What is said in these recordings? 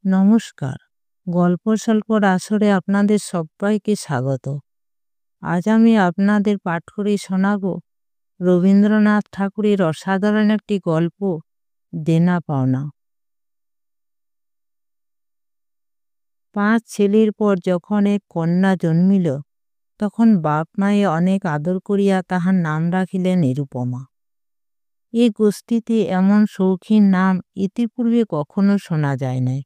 নমস্কার। গল্প স্বল্পর আসরে আপনাদের সবাইকে স্বাগত। আজ আমি আপনাদের পাঠ করে শোনাব রবীন্দ্রনাথ ঠাকুরের অসাধারণ একটি গল্প, দেনা পাওনা। 5 ছেলের পর যখন এক কন্যা জন্মিল, তখন বাপ মায়ে অনেক আদর করিয়া তাহার নাম রাখিলেন নিরুপমা। এ গোষ্ঠীতে এমন শৌখিন নাম ইতিপূর্বে কখনো শোনা যায় নাই।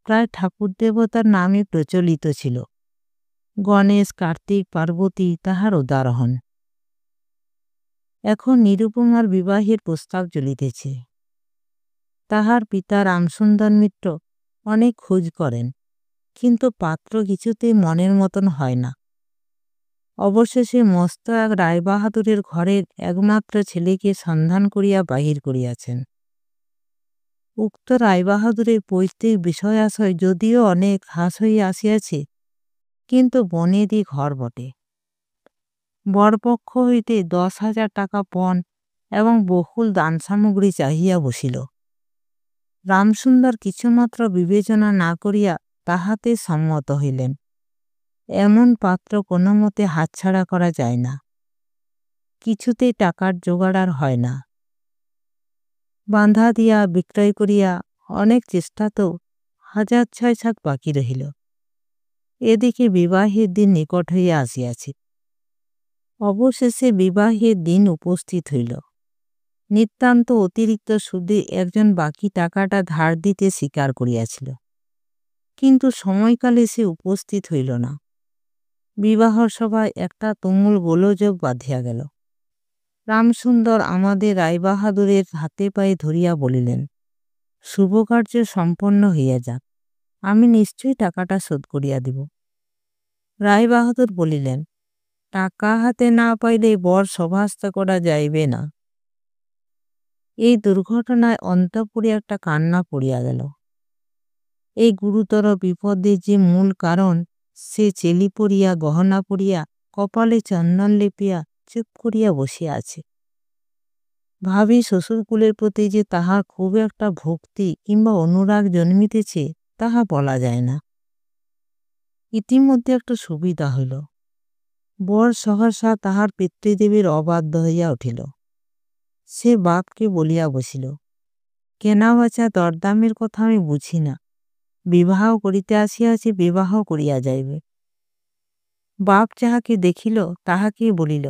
প্রায় ঠাকুর দেবতার নামই প্রচলিত ছিল। গণেশ, কার্তিক, পার্বতী তাহার উদাহরণ। এখন নিরুপমার বিবাহের প্রস্তাব চলিতেছে। তাহার পিতা রামসুন্দর মিত্র অনেক খোঁজ করেন, কিন্তু পাত্র কিছুতেই মনের মতন হয় না। অবশেষে মস্ত এক রায়বাহাদুরের ঘরের একমাত্র ছেলেকে সন্ধান করিয়া বাহির করিয়াছেন। উক্ত রায়বাহাদুরের পৈতৃক বিষয়াশয় যদিও অনেক হ্রাস হইয়া আসিয়াছে, কিন্তু বনেদি ঘর বটে। বরপক্ষ হইতে 10,000 টাকা পণ এবং বহুল দান সামগ্রী চাহিয়া বসিল। রামসুন্দর কিছুমাত্র বিবেচনা না করিয়া তাহাতে সম্মত হইলেন। এমন পাত্র কোনো মতে হাতছাড়া করা যায় না। কিছুতেই টাকার জোগাড় আর হয় না। বাঁধা দিয়া বিক্রয় করিয়া অনেক চেষ্টাতেও 1,000-6,000 বাকি রহিল। এদিকে বিবাহের দিন নিকট হইয়া আসিয়াছে। অবশেষে বিবাহের দিন উপস্থিত হইল। নিতান্ত অতিরিক্ত সুদে একজন বাকি টাকাটা ধার দিতে স্বীকার করিয়াছিল, কিন্তু সময়কালে সে উপস্থিত হইল না। বিবাহ সভায় একটা তুমুল গোলযোগ বাঁধিয়া গেল। রামসুন্দর আমাদের রায়বাহাদুরের হাতে পায়ে ধরিয়া বলিলেন, শুভকার্য সম্পন্ন হইয়া যাক, আমি নিশ্চয়ই টাকাটা শোধ করিয়া দিব। রায়বাহাদুর বলিলেন, টাকা হাতে না পাইলে বর সভাস্থ করা যাইবে না। এই দুর্ঘটনায় অন্তঃপুরে একটা কান্না পড়িয়া গেল। এই গুরুতর বিপদের যে মূল কারণ, সে চেলি পরিয়া, গহনা পরিয়া, কপালে চন্দন লেপিয়া চুপ করিয়া বসিয়া আছে। ভাবি শ্বশুরকুলের প্রতি যে তাহার খুব একটা ভক্তি কিংবা অনুরাগ জন্মিতেছে, তাহা বলা যায় না। ইতিমধ্যে একটা সুবিধা হইল। বর সহসা তাহার পিতৃদেবীর অবাধ্য হইয়া উঠিল। সে বাপকে বলিয়া বসিল, কেনা বাচা দরদামের কথা আমি বুঝি না, বিবাহ করিতে আসিয়াছি, বিবাহ করিয়া যাইবে। বাপ যাহাকে দেখিল তাহাকে বলিল,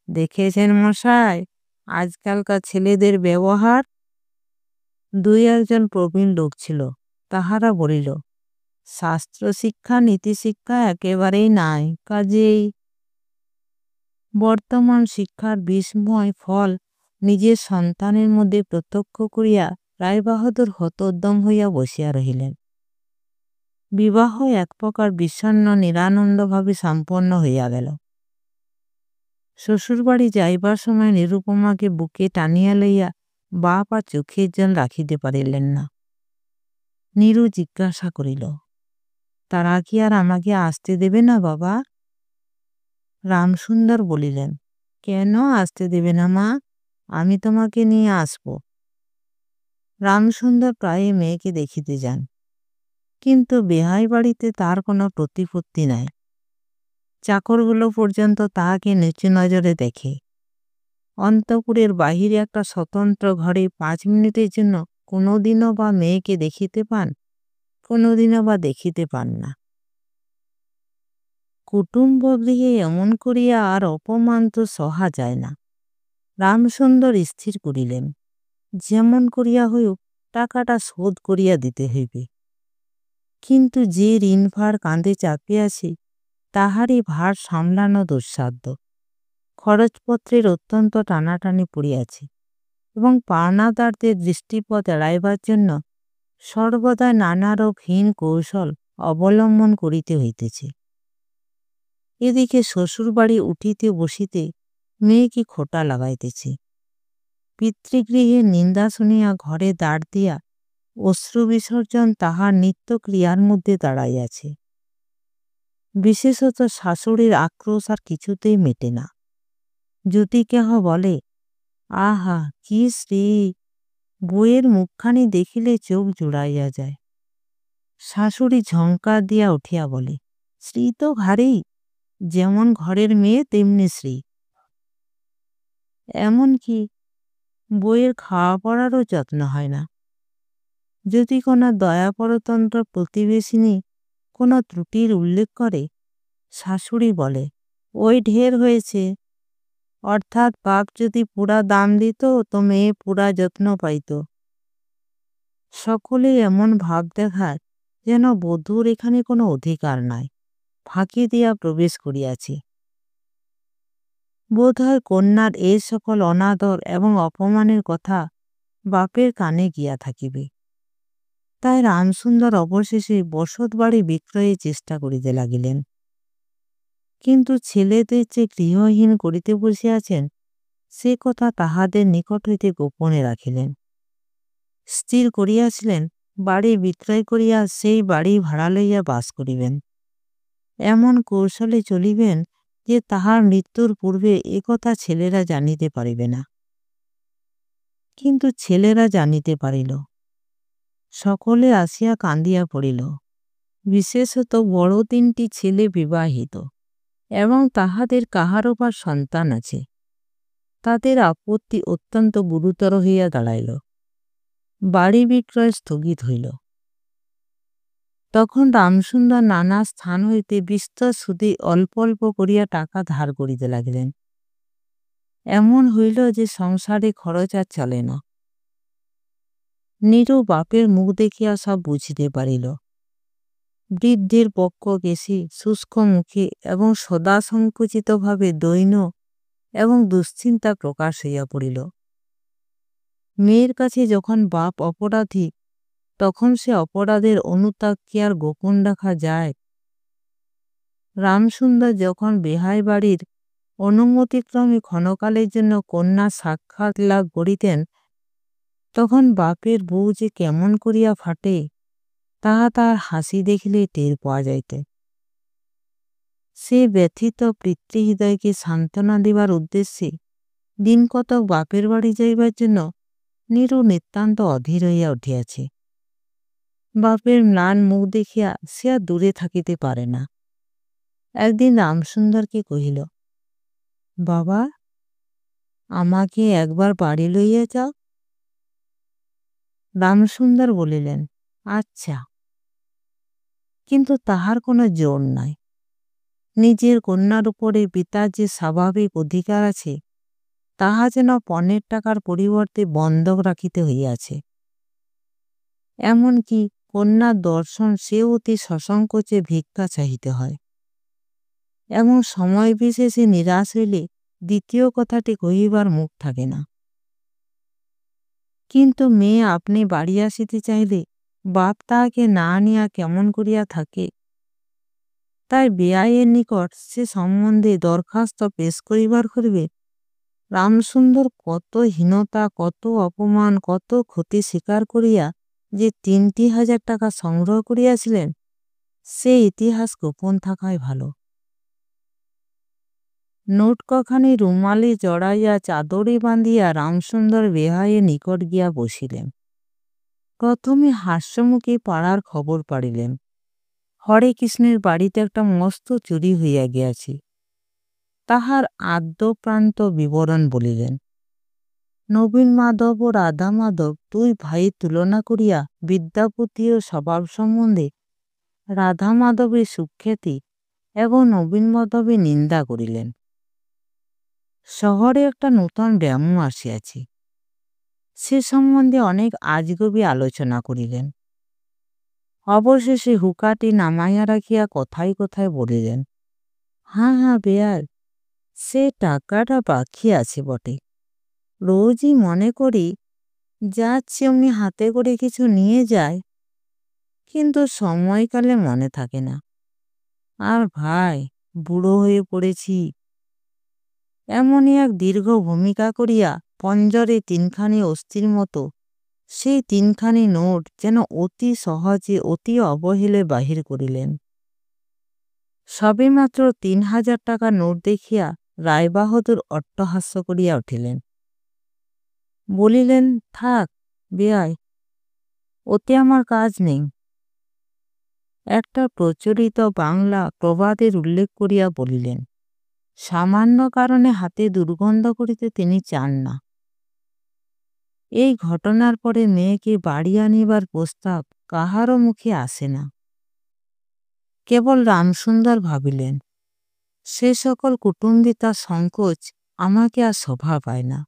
দেখেছেন মশাই আজকালকার ছেলেদের ব্যবহার? 2-1 প্রবীণ লোক ছিল, তাহারা বলিল, শাস্ত্র শিক্ষা নীতি শিক্ষা একেবারেই নাই, কাজেই বর্তমান শিক্ষার বিস্ময় ফল নিজের সন্তানের মধ্যে প্রত্যক্ষ করিয়া রায়বাহাদুর হতোদ্যম হইয়া বসিয়া রহিলেন। বিবাহ এক প্রকার বিষণ্ণ নিরানন্দভাবে সম্পন্ন হইয়া গেল। শ্বশুরবাড়ি যাইবার সময় নিরুপমাকে বুকে টানিয়া লইয়া বাপ আর চোখের জল রাখিতে পারিলেন না। নীরু জিজ্ঞাসা করিল, তারা কি আর আমাকে আসতে দেবে না বাবা? রামসুন্দর বলিলেন, কেন আসতে দেবে না মা, আমি তোমাকে নিয়ে আসব। রামসুন্দর প্রায় মেয়েকে দেখিতে যান, কিন্তু বেহাই বাড়িতে তার কোনো প্রতিপত্তি নাই। চাকরগুলো পর্যন্ত তাহাকে নিচু নজরে দেখে। অন্তঃপুরের বাহিরে একটা স্বতন্ত্র ঘরে 5 মিনিটের জন্য কোনোদিনও বা মেয়েকে দেখিতে পান, কোনোদিনও বা দেখিতে পান না। কুটুম্ব গৃহে এমন করিয়া আর অপমান তো সহা যায় না। রামসুন্দর স্থির করিলেন, যেমন করিয়া হইউক টাকাটা শোধ করিয়া দিতে হইবে। কিন্তু যে ঋণ ভার কাঁধে চাপিয়াছে, তাহারই ভার সামলানো দুঃসাধ্য। খরচপত্রের অত্যন্ত টানাটানি পড়িয়াছে এবং পাওনাদারদের দৃষ্টিপথ এড়াইবার জন্য সর্বদা নানারূপ হীন কৌশল অবলম্বন করিতে হইতেছে। এদিকে শ্বশুরবাড়ি উঠিতে বসিতে মেয়েকে খোঁটা লাগাইতেছে। পিতৃগৃহের নিন্দা শুনিয়া ঘরে দাঁড় দিয়া অশ্রু বিসর্জন তাহার নিত্য ক্রিয়ার মধ্যে দাঁড়াইয়াছে। বিশেষত শাশুড়ির আক্রোশ আর কিছুতেই মেটে না। যদি কেহ বলে, আহা কি শ্রী, বইয়ের মুখখানি দেখিলে চোখ জুড়াইয়া যায়, শাশুড়ি ঝঙ্কার দিয়া উঠিয়া বলে, শ্রী তো ঘাড়েই, যেমন ঘরের মেয়ে তেমনি শ্রী। এমনকি বইয়ের খাওয়া পড়ারও যত্ন হয় না। যদি কোনো দয়াপরতন্ত্র প্রতিবেশিনী কোনো ত্রুটির উল্লেখ করে, শাশুড়ি বলে, ওই ঢের হয়েছে, অর্থাৎ বাপ যদি পুরা দাম দিত তো মেয়ে পুরা যত্ন পাইত। সকলে এমন ভাব দেখায় যেন বধূর এখানে কোনো অধিকার নাই, ফাঁকি দিয়া প্রবেশ করিয়াছে। বোধহয় কন্যার এই সকল অনাদর এবং অপমানের কথা বাপের কানে গিয়া থাকিবে। তাই রামসুন্দর অবশেষে বসত বাড়ি বিক্রয়ের চেষ্টা করিতে লাগিলেন। কিন্তু ছেলেদের যে গৃহহীন করিতে বসিয়াছেন সে কথা তাহাদের নিকট হইতে গোপনে রাখিলেন। স্থির করিয়াছিলেন বাড়ি বিক্রয় করিয়া সেই বাড়ি ভাড়া লইয়া বাস করিবেন। এমন কৌশলে চলিবেন যে তাহার মৃত্যুর পূর্বে একথা ছেলেরা জানিতে পারিবে না। কিন্তু ছেলেরা জানিতে পারিল। সকলে আসিয়া কান্দিয়া পড়িল। বিশেষত বড় 3টি ছেলে বিবাহিত এবং তাহাদের কাহারও বা সন্তান আছে। তাদের আপত্তি অত্যন্ত গুরুতর হইয়া দাঁড়াইল। বাড়ি বিক্রয় স্থগিত হইল। তখন রামসুন্দর নানা স্থান হইতে বিস্তর সুদে অল্প অল্প করিয়া টাকা ধার করিতে লাগিলেন। এমন হইল যে সংসারে খরচ আর চলে না। নীরু বাপের মুখ দেখিয়া সব বুঝিতে পারিল। বৃদ্ধের বক্ষ কেশি শুষ্ক মুখে এবং সদা সংকুচিতভাবে দৈন্য এবং দুশ্চিন্তা প্রকাশ হইয়া পড়িল। মেয়ের কাছে যখন বাপ অপরাধী তখন সে অপরাধের অনুতাপ কি আর গোপন রাখা যায়? রামসুন্দর যখন বেহাই বাড়ির অনুমতিক্রমে ক্ষণকালের জন্য কন্যা সাক্ষাৎ লাভ করিতেন তখন বাপের বউ যে কেমন করিয়া ফাটে তাহা তার হাসি দেখিলে টের পাওয়া যাইতে। সে ব্যথিত পিতৃহৃদয়কে সান্ত্বনা দেবার উদ্দেশ্যে দিন কতক বাপের বাড়ি যাইবার জন্য নীরু নিতান্ত অধীর হইয়া উঠিয়াছে। বাপের ম্লান মুখ দেখিয়া সে আর দূরে থাকিতে পারে না। একদিন রামসুন্দরকে কহিল, বাবা, আমাকে একবার বাড়ি লইয়া যাও। রামসুন্দর বলিলেন, আচ্ছা। কিন্তু তাহার কোনো জোর নাই। নিজের কন্যার উপরে পিতার যে স্বাভাবিক অধিকার আছে তাহা যেন পণের টাকার পরিবর্তে বন্ধক রাখিতে হইয়াছে। এমনকি কন্যার দর্শন সে অতি সসংকোচে ভিক্ষা চাহিতে হয়। এমন সময় বিশেষে নিরাশ হইলে দ্বিতীয় কথাটি কহিবার মুখ থাকে না। কিন্তু মেয়ে আপনি বাড়ি আসিতে চাইলে বাপ তাহাকে না আনিয়া কেমন করিয়া থাকে? তাই বেআইয়ের নিকট সে সম্বন্ধে দরখাস্ত পেশ করিবার করিবে। রামসুন্দর কত হীনতা, কত অপমান, কত ক্ষতি স্বীকার করিয়া যে 3,000 টাকা সংগ্রহ করিয়াছিলেন সে ইতিহাস গোপন থাকাই ভালো। নোট কখানি রুমালে জড়াইয়া চাদরে বাঁধিয়া রামসুন্দর বেহাইয়ের নিকট গিয়া বসিলেন। প্রথমে হাস্যমুখে পাড়ার খবর পাড়িলেন, হরে কৃষ্ণের বাড়িতে একটা মস্ত চুরি হইয়া গিয়াছে। তাহার আদ্যপ্রান্ত বিবরণ বলিলেন। নবীন মাধব ও রাধা মাধব 2 ভাই তুলনা করিয়া বিদ্যাপতি ও স্বভাব সম্বন্ধে রাধা মাধবের সুখ্যাতি এবং নবীন মাধবের নিন্দা করিলেন। শহরে একটা নূতন ব্যায়াম আসিয়াছে, সে সম্বন্ধে অনেক আজগুবি আলোচনা করিলেন। অবশেষে হুকাটি নামাইয়া রাখিয়া কথায় কথায় বলিলেন, হ্যাঁ বেয়ার, সে টাকাটা বাকি আছে বটে। রোজই মনে করি যাচ্ছি অমনি হাতে করে কিছু নিয়ে যায়, কিন্তু সময়কালে মনে থাকে না। আর ভাই, বুড়ো হয়ে পড়েছি। এমনই এক দীর্ঘ ভূমিকা করিয়া পঞ্জরে 3খানি অস্থির মতো সেই 3খানি নোট যেন অতি সহজে অতি অবহেলে বাহির করিলেন। সবেমাত্র 3,000 টাকা নোট দেখিয়া রায়বাহাদুর অট্টহাস্য করিয়া উঠিলেন। বলিলেন, থাক বেয়াই, ওতে আমার কাজ নেই। একটা প্রচলিত বাংলা প্রবাদের উল্লেখ করিয়া বলিলেন, সামান্য কারণে হাতে দুর্গন্ধ করিতে তিনি চান না। এই ঘটনার পরে মেয়েকে বাড়ি আনিবার প্রস্তাব কাহারও মুখে আসে না। কেবল রামসুন্দর ভাবিলেন, সে সকল কুটুম্বিতা সংকোচ আমাকে আর শোভা পায় না।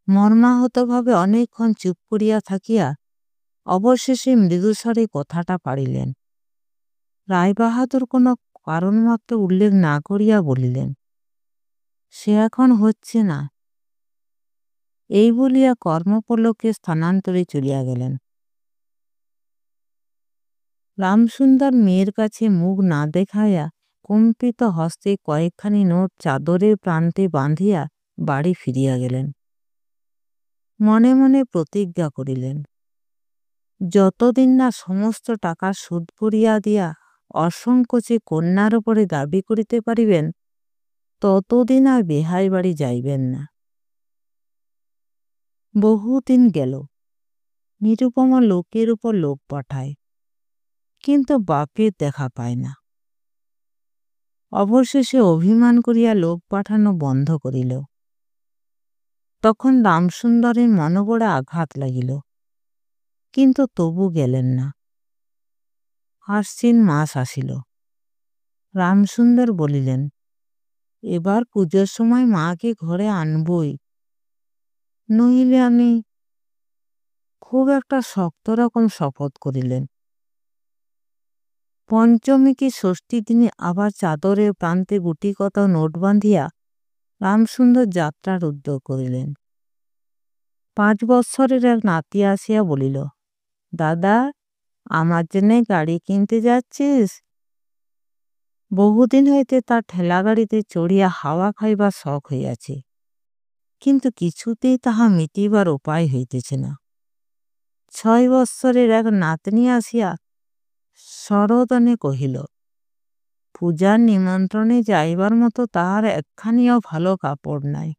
মর্মাহতভাবে অনেকক্ষণ চুপ করিয়া থাকিয়া অবশেষে মৃদুস্বরে কথাটা পাড়িলেন। রায়বাহাদুর কোনো কারণমাত্র উল্লেখ না করিয়া বলিলেন, সে এখন হচ্ছে না। এই বলিয়া কর্মপল্লবকে স্থানান্তরে চলিয়া গেলেন। রামসুন্দর মেয়ের কাছে মুখ না দেখাইয়া কম্পিত হস্তে কয়েকখানি নোট চাদরের প্রান্তে বাঁধিয়া বাড়ি ফিরিয়া গেলেন। মনে মনে প্রতিজ্ঞা করিলেন, যতদিন না সমস্ত টাকা শোধ করিয়া দিয়া অসংকোচে কন্যার উপরে দাবি করিতে পারিবেন, ততদিন আর বেহাই বাড়ি যাইবেন না। বহুদিন গেল, নিরুপমা লোকের উপর লোক পাঠায়, কিন্তু বাপের দেখা পায় না। অবশেষে অভিমান করিয়া লোক পাঠানো বন্ধ করিল। তখন রামসুন্দরের মনোবড়ে আঘাত লাগিল, কিন্তু তবু গেলেন না। আশ্বিন মাস আসিল। রামসুন্দর বলিলেন, এবার পুজোর সময় মাকে ঘরে আনবই, নইলে আমি। খুব একটা শক্ত রকম শপথ করিলেন। পঞ্চমী কি ষষ্ঠী দিনে আবার চাদরের প্রান্তে গুটিকত নোট বাঁধিয়া রামসুন্দর যাত্রার উদ্যোগ করিলেন। 5 বৎসরের এক নাতি আসিয়া বলিল, দাদা, আমার জন্যে গাড়ি কিনতে যাচ্ছিস? বহুদিন হইতে তার ঠেলা গাড়িতে চড়িয়া হাওয়া খাইবার শখ হইয়াছে, কিন্তু কিছুতেই তাহা মিটিবার উপায় হইতেছে না। 6 বৎসরের এক নাতনি আসিয়া সরোদনে কহিল, পূজার নিমন্ত্রণে যাইবার মতো তাহার একখানিও ভালো কাপড় নাই।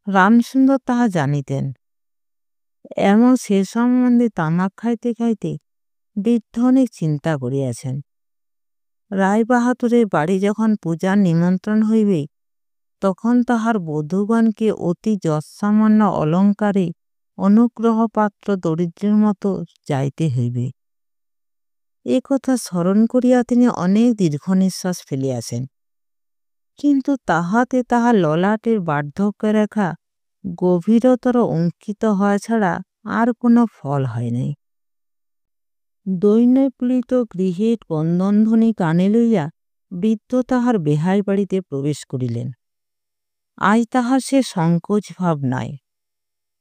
রামসুন্দর তাহা জানিতেন। এমন সে সম্বন্ধে তামাক খাইতে খাইতে বৃদ্ধ অনেক চিন্তা করিয়াছেন। রায়বাহাদুরের বাড়ি যখন পূজার নিমন্ত্রণ হইবে, তখন তাহার বধূগণকে অতি যৎসামান্য অলঙ্কারে অনুগ্রহপাত্র দরিদ্রের মতো যাইতে হইবে। এ কথা স্মরণ করিয়া তিনি অনেক দীর্ঘ নিঃশ্বাস ফেলিয়াছেন, কিন্তু তাহাতে তাহার ললাটের বার্ধক্যরেখা গভীরতর অঙ্কিত হওয়া ছাড়া আর কোনো ফল হয় নাই। দৈন্যপ্লীত গৃহের ক্রন্দনধ্বনি কানে লইয়া বৃদ্ধ তাহার বেহাই বাড়িতে প্রবেশ করিলেন। আজ তাহার সে সংকোচ ভাব নাই।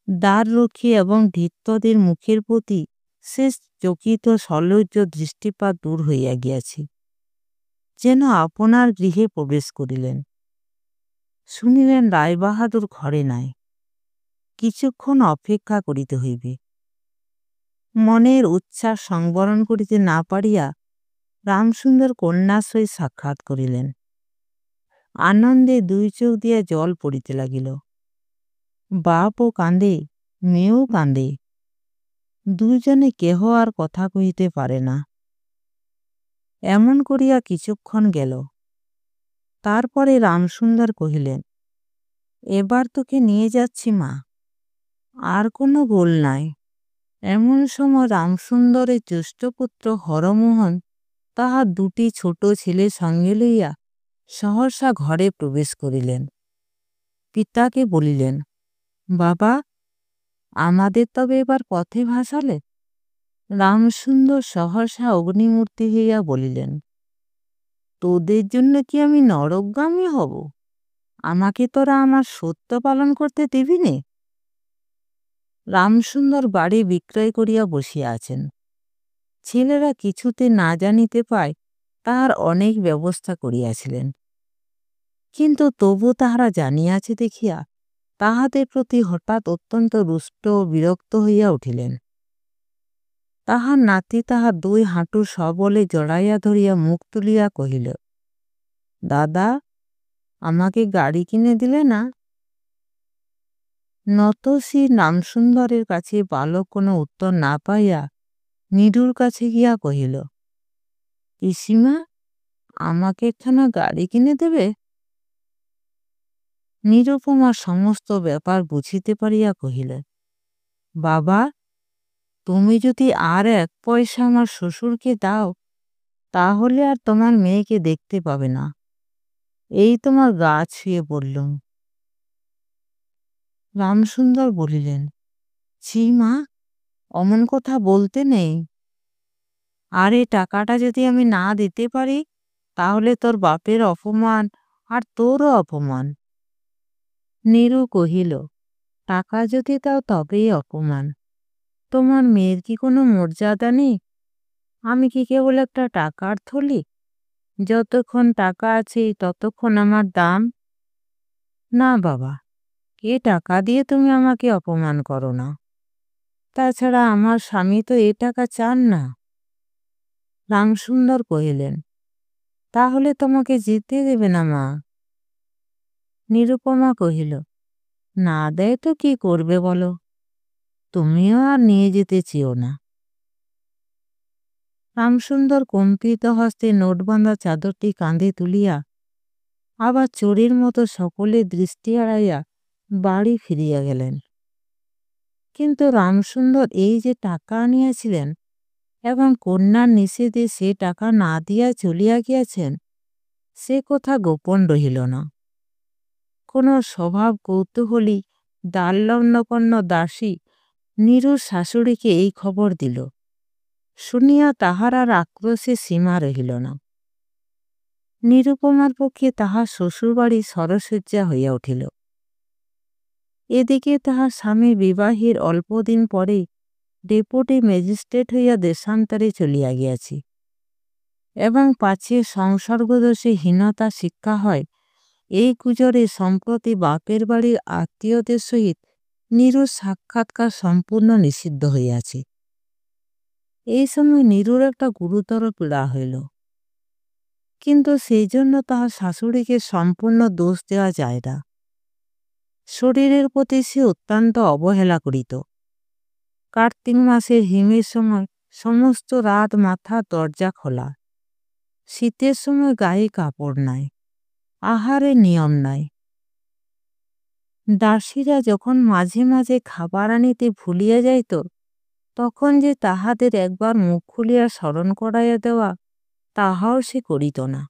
দ্বাররক্ষী এবং ভৃত্যদের মুখের প্রতি সে চকিত সলজ্জ দৃষ্টিপাত দূর হইয়া গিয়াছে, যেন আপনার গৃহে প্রবেশ করিলেন। শুনিলেন রায়বাহাদুর ঘরে নাই, কিছুক্ষণ অপেক্ষা করিতে হইবে। মনের উচ্ছ্বাস সংবরণ করিতে না পারিয়া রামসুন্দর কন্যার সহিত সাক্ষাৎ করিলেন। আনন্দে 2 চোখ দিয়া জল পড়িতে লাগিল। বাপও কাঁদে, মেয়েও কাঁদে, দুইজনে কেহ আর কথা কহিতে পারে না। এমন করিয়া কিছুক্ষণ গেল। তারপরে রামসুন্দর কহিলেন, এবার তোকে নিয়ে যাচ্ছি মা, আর কোনো গোল নাই। এমন সময় রামসুন্দরের জ্যেষ্ঠপুত্র হরমোহন তাহার 2টি ছোট ছেলে সঙ্গে লইয়া সহসা ঘরে প্রবেশ করিলেন। পিতাকে বলিলেন, বাবা, আমাদের তবে এবার পথে ভাসালে? রামসুন্দর সহসা অগ্নিমূর্তি হইয়া বলিলেন, তোদের জন্য কি আমি নরকগামী হব? আমাকে তোরা আমার সত্য পালন করতে দিবি নে? রামসুন্দর বাড়ি বিক্রয় করিয়া বসিয়া আছেন। ছেলেরা কিছুতে না জানিতে পায় তাহার অনেক ব্যবস্থা করিয়াছিলেন, কিন্তু তবু তাহারা জানিয়াছে দেখিয়া তাহাদের প্রতি হঠাৎ অত্যন্ত রুষ্ট ও বিরক্ত হইয়া উঠিলেন। তাহার নাতি তাহার 2 হাঁটু সবলে জড়াইয়া ধরিয়া মুখ তুলিয়া কহিল, দাদা, আমাকে গাড়ি কিনে দিলে না? নতশির রামসুন্দরের কাছে বালক কোনো উত্তর না পাইয়া নীরুর কাছে গিয়া কহিল, পিসিমা, আমাকে একখানা গাড়ি কিনে দেবে? নিরুপমা সমস্ত ব্যাপার বুঝিতে পারিয়া কহিলেন, বাবা, তুমি যদি আর 1 পয়সা আমার শ্বশুরকে দাও, তাহলে আর তোমার মেয়েকে দেখতে পাবে না। এই তোমার গা ছুঁয়ে বললুম। রামসুন্দর বলিলেন, ছি মা, অমন কথা বলতে নেই। আর এই টাকাটা যদি আমি না দিতে পারি, তাহলে তোর বাপের অপমান আর তোরও অপমান। নীরু কহিল, টাকা যদি দাও তবেই অপমান। তোমার মেয়ের কি কোনো মর্যাদা নেই? আমি কি কেবল একটা টাকার থলি? যতক্ষণ টাকা আছে ততক্ষণ আমার দাম। না বাবা, এ টাকা দিয়ে তুমি আমাকে অপমান করো না। তাছাড়া আমার স্বামী তো এ টাকা চান না। রামসুন্দর কহিলেন, তাহলে তোমাকে যেতে দেবে না মা? নিরুপমা কহিল, না দেয় তো কি করবে বলো? তুমিও আর নিয়ে যেতে চেও না। রামসুন্দর কম্পিত হস্তে নোটবাঁধা চাদরটি কাঁধে তুলিয়া আবার চোরের মতো সকলের দৃষ্টি এড়াইয়া বাড়ি ফিরিয়া গেলেন। কিন্তু রামসুন্দর এই যে টাকা আনিয়াছিলেন এবং কন্যার নিষেধে সে টাকা না দিয়া চলিয়া গিয়াছেন, সে কথা গোপন রহিল না। কোনো স্বভাব কৌতূহলী দ্বারলগ্নপন্ন দাসী নীরুর শাশুড়িকে এই খবর দিল। শুনিয়া তাহার আর আক্রোশে সীমা রহিল না। নিরুপমার পক্ষে তাহার শ্বশুরবাড়ি সরসজ্জা হইয়া উঠিল। এদিকে তাহার স্বামী বিবাহের অল্পদিন পরে ডেপুটি ম্যাজিস্ট্রেট হইয়া দেশান্তরে চলিয়া গিয়াছি এবং পাছে সংসর্গদোষে হীনতা শিক্ষা হয়, এই গুজরে সম্প্রতি বাপের বাড়ির আত্মীয়দের সহিত নীরুর সাক্ষাৎকার সম্পূর্ণ নিষিদ্ধ হইয়াছে। এই সময় নীরুর একটা গুরুতর পীড়া হইল, কিন্তু সেই জন্য তাহার শাশুড়িকে সম্পূর্ণ দোষ দেওয়া যায় না। শরীরের প্রতি সে অত্যন্ত অবহেলা করিত। কার্তিক মাসের হিমের সময় সমস্ত রাত মাথা দরজা খোলা। শীতের সময় গায়ে কাপড় নাই, আহারের নিয়ম নাই। দাসীরা যখন মাঝে মাঝে খাবার আনিতে ভুলিয়া যাইত, তখন যে তাহাদের একবার মুখ খুলিয়া স্মরণ করাইয়া দেওয়া, তাহাও সে করিত না।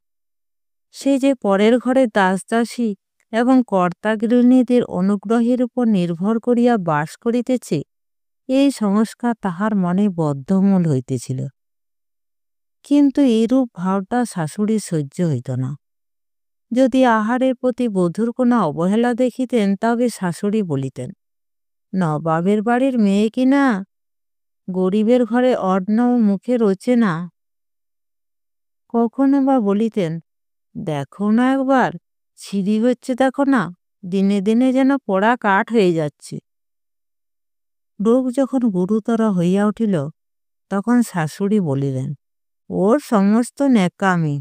সে যে পরের ঘরে দাসদাসী এবং কর্তাগৃহিণীদের অনুগ্রহের উপর নির্ভর করিয়া বাস করিতেছে, এই সংস্কার তাহার মনে বদ্ধমূল হইতেছিল। কিন্তু এইরূপ ভাবটা শাশুড়ি সহ্য হইত না। যদি আহারের প্রতি বধূর কোনো অবহেলা দেখিতেন, তবে শাশুড়ি বলিতেন, নবাবের বাড়ির মেয়ে কিনা, গরিবের ঘরে অন্ন মুখে রোচে না। কখনো বা বলিতেন, দেখো না একবার, ছিঁড়ি হচ্ছে দেখো না, দিনে দিনে যেন পোড়া কাঠ হয়ে যাচ্ছে। রোগ যখন গুরুতর হইয়া উঠিল, তখন শাশুড়ি বলিলেন, ওর সমস্ত ন্যাকামি।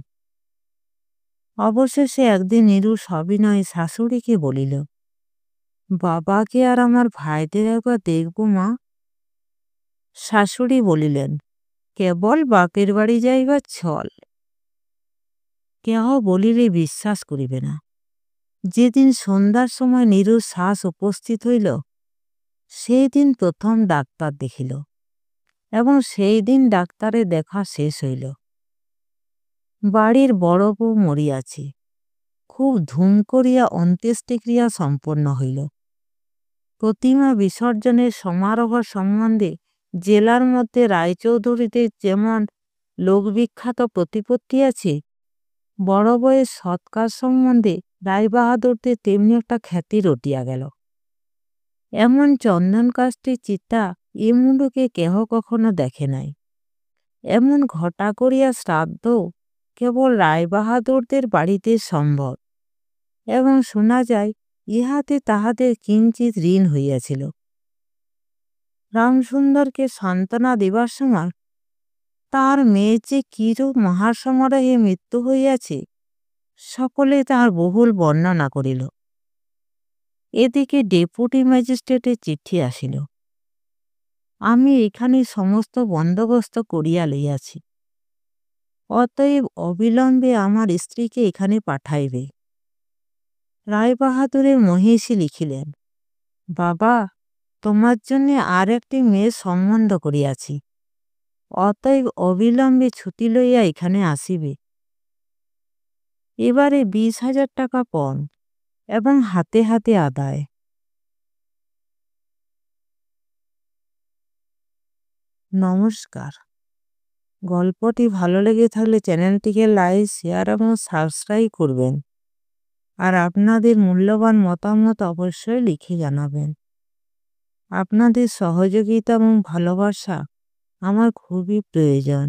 অবশেষে একদিন নীরু সবিনয়ে শাশুড়িকে বলিল, বাবাকে আর আমার ভাইদের একবার দেখব মা। শাশুড়ি বলিলেন, কেবল বাপের বাড়ি যাইবার ছল। কেহ বলিলে বিশ্বাস করিবে না। যেদিন সন্ধ্যার সময় নীরুর শ্বাস উপস্থিত হইল, সেই দিন প্রথম ডাক্তার দেখিল এবং সেই দিন ডাক্তারের দেখা শেষ হইল। বাড়ির বড় বউ মরিয়াছে। খুব ধুম করিয়া অন্ত্যেষ্টিক্রিয়া সম্পন্ন হইল। প্রতিমা বিসর্জনের সমারোহ সম্বন্ধে জেলার মধ্যে রায়চৌধুরীদের যেমন লোকবিখ্যাত প্রতিপত্তি আছে, বড় বউয়ের সৎকার সম্বন্ধে রায়বাহাদুরদের তেমনি একটা খ্যাতি রটিয়া গেল। এমন চন্দন কাষ্ঠের চিতা এ মুলুকে কেহ কখনো দেখে নাই। এমন ঘটা করিয়া শ্রাদ্ধ কেবল রায়বাহাদুরদের বাড়িতে সম্ভব, এবং শোনা যায় ইহাতে তাহাদের কিঞ্চিৎ ঋণ হইয়াছিল। রামসুন্দরকে সান্ত্বনা দিবার সময় তার মেয়ের যে কিরূপ মহাসমারোহে মৃত্যু হইয়াছে, সকলে তাহার বহুল বর্ণনা করিল। এদিকে ডেপুটি ম্যাজিস্ট্রেটের চিঠি আসিল। আমি এখানে সমস্ত বন্দোবস্ত করিয়া লইয়াছি, অতএব অবিলম্বে আমার স্ত্রীকে এখানে পাঠাইবে। রায়বাহাদুরের মহিষী লিখিলেন, বাবা, তোমার জন্য আর একটি মেয়ের সম্বন্ধ করিয়াছি, অতএব অবিলম্বে ছুটি লইয়া এখানে আসিবে। এবারে 20,000 টাকা পণ এবং হাতে হাতে আদায়। নমস্কার। গল্পটি ভালো লেগে থাকলে চ্যানেলটিকে লাইক, শেয়ার এবং সাবস্ক্রাইব করবেন। আর আপনাদের মূল্যবান মতামত অবশ্যই লিখে জানাবেন। আপনাদের সহযোগিতা এবং ভালোবাসা আমার খুবই প্রয়োজন।